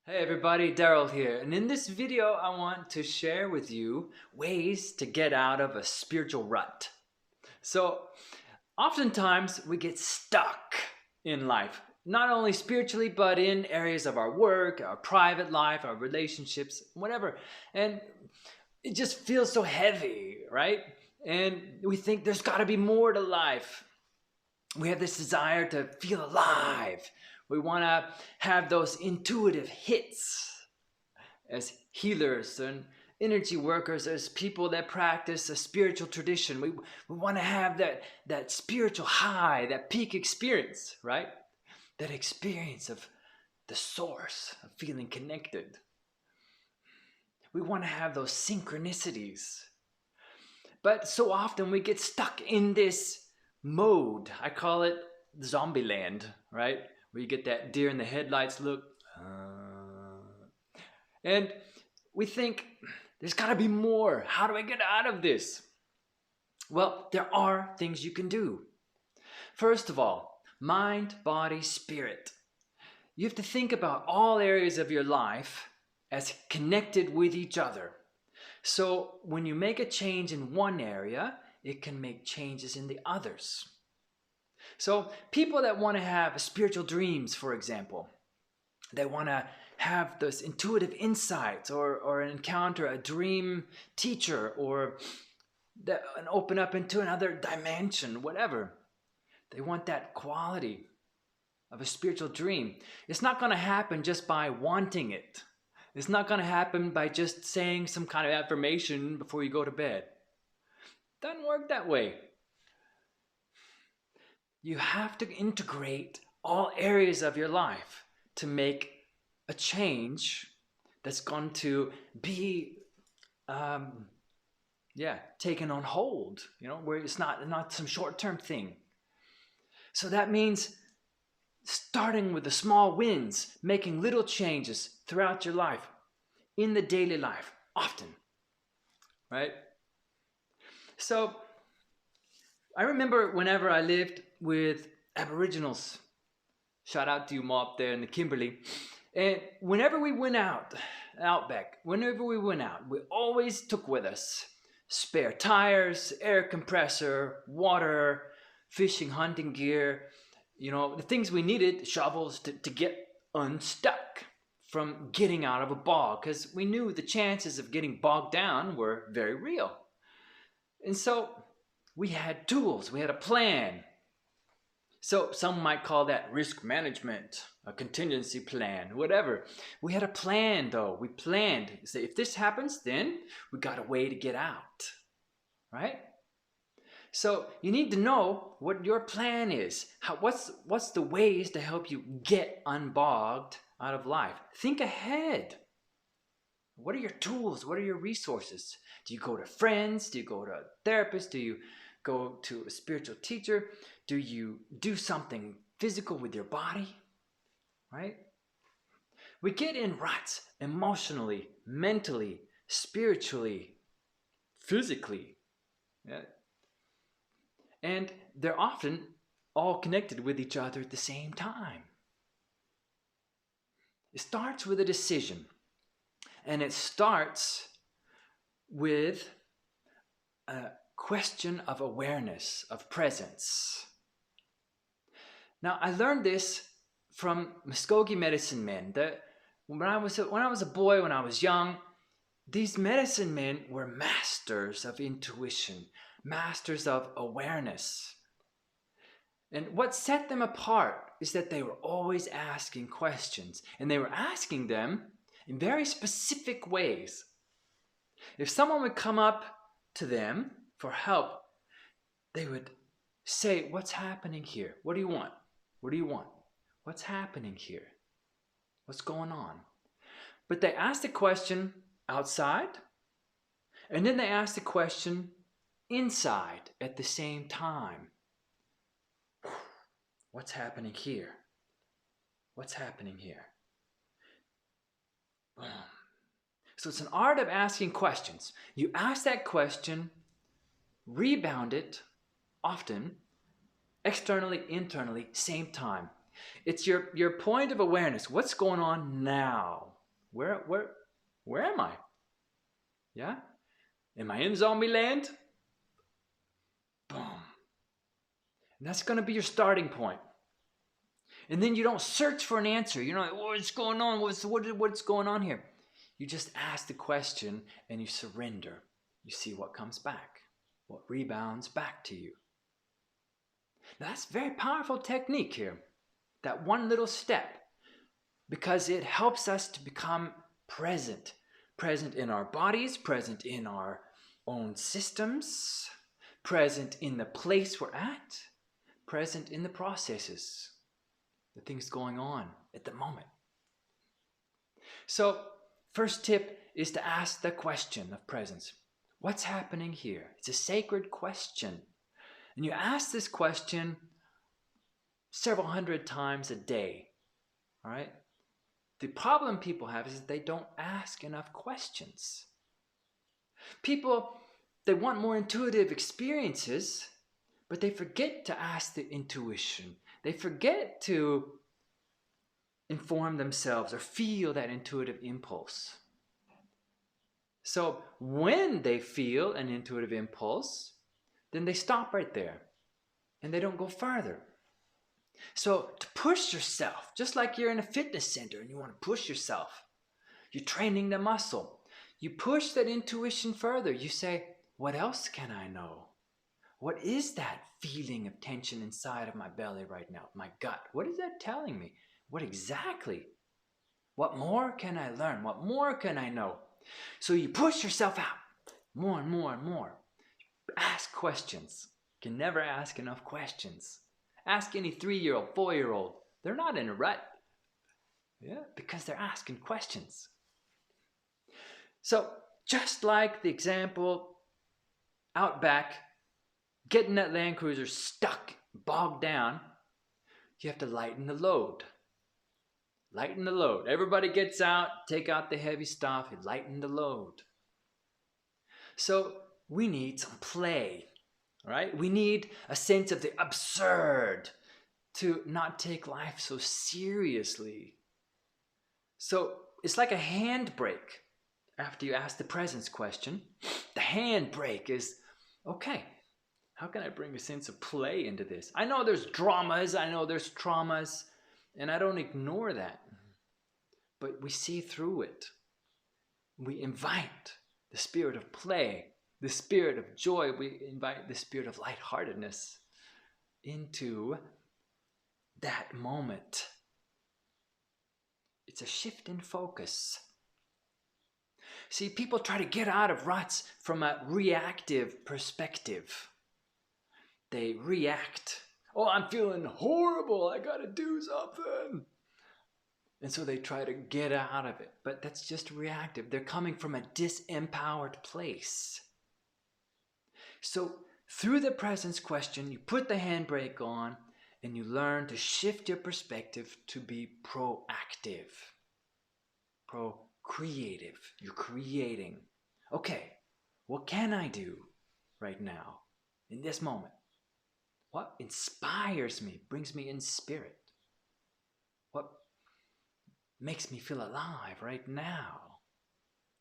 Hey everybody, Darrel here, and in this video I want to share with you ways to get out of a spiritual rut. So, oftentimes we get stuck in life, not only spiritually but in areas of our work, our private life, our relationships, whatever, and it just feels so heavy, right? And we think there's got to be more to life. We have this desire to feel alive. We want to have those intuitive hits as healers and energy workers, as people that practice a spiritual tradition. We want to have that spiritual high, that peak experience, right? That experience of the source, of feeling connected. We want to have those synchronicities. But so often we get stuck in this mode. I call it zombie land, right? Where you get that deer in the headlights look. And we think, there's got to be more. How do I get out of this? Well, there are things you can do. First of all, mind, body, spirit. You have to think about all areas of your life as connected with each other. So when you make a change in one area, it can make changes in the others. So people that want to have spiritual dreams, for example, they want to have those intuitive insights or encounter a dream teacher or and open up into another dimension, whatever. They want that quality of a spiritual dream. It's not going to happen just by wanting it. It's not going to happen by just saying some kind of affirmation before you go to bed. Doesn't work that way. You have to integrate all areas of your life to make a change that's going to be taken on hold, where it's not some short-term thing. So that means starting with the small wins, making little changes throughout your life, in the daily life, often, right? So I remember whenever I lived with Aboriginals, shout out to you up there in the Kimberley, and whenever we went outback, whenever we went out, we always took with us spare tires, air compressor, water, fishing, hunting gear, the things we needed, shovels to get unstuck from getting out of a bog, because we knew the chances of getting bogged down were very real. And so we had tools, we had a plan. So some might call that risk management, a contingency plan, whatever. We had a plan though. We planned. So if this happens, then we got a way to get out, right? So you need to know what your plan is. What's the ways to help you get unbogged out of life? Think ahead. What are your tools? What are your resources? Do you go to friends? Do you go to a therapist? Do you go to a spiritual teacher? Do you do something physical with your body? Right? We get in ruts emotionally, mentally, spiritually, physically. Yeah. And they're often all connected with each other at the same time. It starts with a decision. And it starts with a question of awareness, of presence. Now, I learned this from Muskogee medicine men. When I was a boy, when I was young, these medicine men were masters of intuition, masters of awareness. And what set them apart is that they were always asking questions, and they were asking them in very specific ways. If someone would come up to them for help, they would say, "What's happening here? What do you want? What do you want? What's happening here? What's going on?" But they asked the question outside, and then they asked the question inside at the same time. What's happening here? What's happening here? So it's an art of asking questions. You ask that question, rebound it often, externally, internally, same time. It's your point of awareness. What's going on now? Where am I? Yeah? Am I in zombie land? Boom. And that's going to be your starting point. And then you don't search for an answer. You're not like, what's going on? What's going on here? You just ask the question and you surrender. You see what comes back, what rebounds back to you. Now, that's a very powerful technique here, that one little step, because it helps us to become present. Present in our bodies, present in our own systems, present in the place we're at, present in the processes, the things going on at the moment. So, first tip is to ask the question of presence. What's happening here? It's a sacred question. And you ask this question several hundred times a day. All right? The problem people have is that they don't ask enough questions. People, they want more intuitive experiences, but they forget to ask the intuition. They forget to inform themselves or feel that intuitive impulse. So when they feel an intuitive impulse, then they stop right there and they don't go further. So to push yourself, just like you're in a fitness center and you want to push yourself, you're training the muscle. You push that intuition further. You say, what else can I know? What is that feeling of tension inside of my belly right now, my gut? What is that telling me? What exactly? What more can I learn? What more can I know? So you push yourself out more and more and more. Ask questions. You can never ask enough questions. Ask any 3-year-old, 4-year-old. They're not in a rut. Yeah, because they're asking questions. So just like the example out back, getting that Land Cruiser stuck, bogged down, you have to lighten the load. Lighten the load. Everybody gets out, take out the heavy stuff, and lighten the load. So we need some play, right? We need a sense of the absurd to not take life so seriously. So it's like a handbrake. After you ask the presence question, the handbrake is, okay, how can I bring a sense of play into this? I know there's dramas, I know there's traumas, and I don't ignore that. But we see through it. We invite the spirit of play, the spirit of joy. We invite the spirit of lightheartedness into that moment. It's a shift in focus. See, people try to get out of ruts from a reactive perspective. They react. Oh, I'm feeling horrible. I got to do something. And so they try to get out of it. But that's just reactive. They're coming from a disempowered place. So through the presence question, you put the handbrake on and you learn to shift your perspective to be proactive. Creative. You're creating. Okay, what can I do right now in this moment? What inspires me, brings me in spirit? What makes me feel alive right now?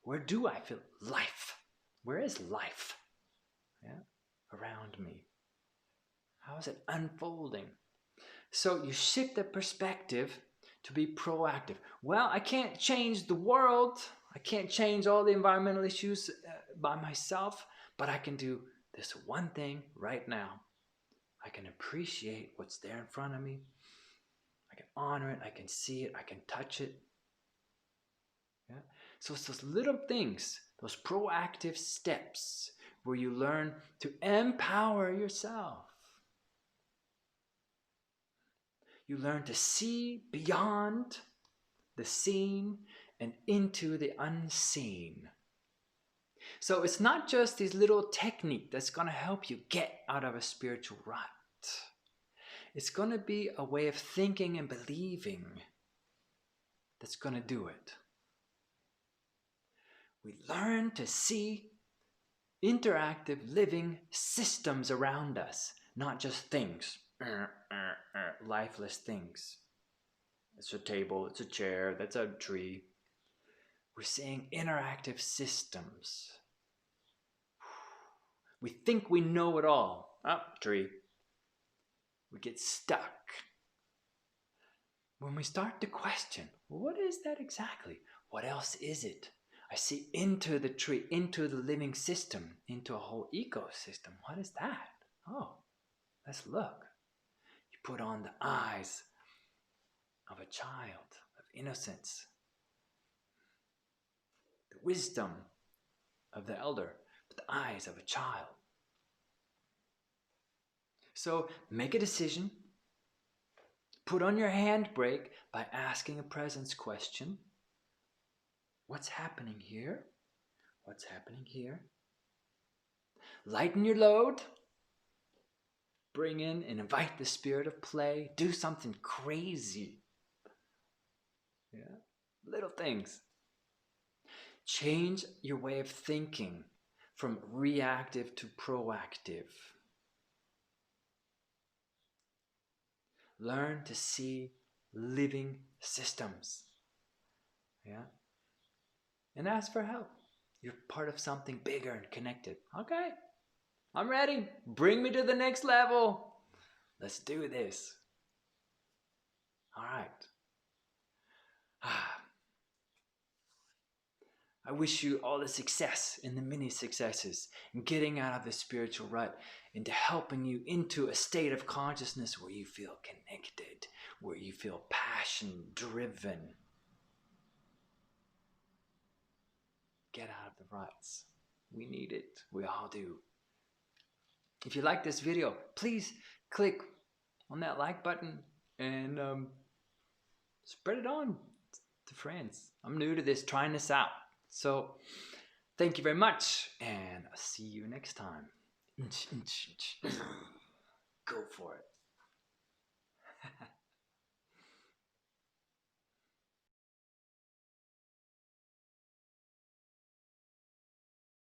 Where do I feel life? Where is life? Yeah, around me. How is it unfolding? So you shift the perspective to be proactive. Well, I can't change the world. I can't change all the environmental issues by myself, but I can do this one thing right now. I can appreciate what's there in front of me. I can honor it. I can see it. I can touch it. Yeah? So it's those little things, those proactive steps where you learn to empower yourself. You learn to see beyond the seen and into the unseen. So it's not just this little technique that's going to help you get out of a spiritual rut. It's going to be a way of thinking and believing that's going to do it. We learn to see interactive living systems around us, not just things, lifeless things. It's a table, it's a chair, that's a tree. We're seeing interactive systems. We think we know it all. Tree. We get stuck. When we start to question, what is that exactly? What else is it? I see into the tree, into the living system, into a whole ecosystem. What is that? Oh, let's look. You put on the eyes of a child, of innocence, the wisdom of the elder, but the eyes of a child. So make a decision. Put on your handbrake by asking a presence question. What's happening here? What's happening here? Lighten your load. Bring in and invite the spirit of play. Do something crazy. Yeah, little things. Change your way of thinking from reactive to proactive. Learn to see living systems. Yeah. And ask for help. You're part of something bigger and connected. Okay, I'm ready. Bring me to the next level. Let's do this. All right. I wish you all the success and the many successes in getting out of the spiritual rut, into helping you into a state of consciousness where you feel connected, where you feel passion driven. Get out of the ruts. We need it. We all do. If you like this video, please click on that like button and spread it on to friends. I'm new to this, trying this out. So thank you very much, and I'll see you next time. Go for it.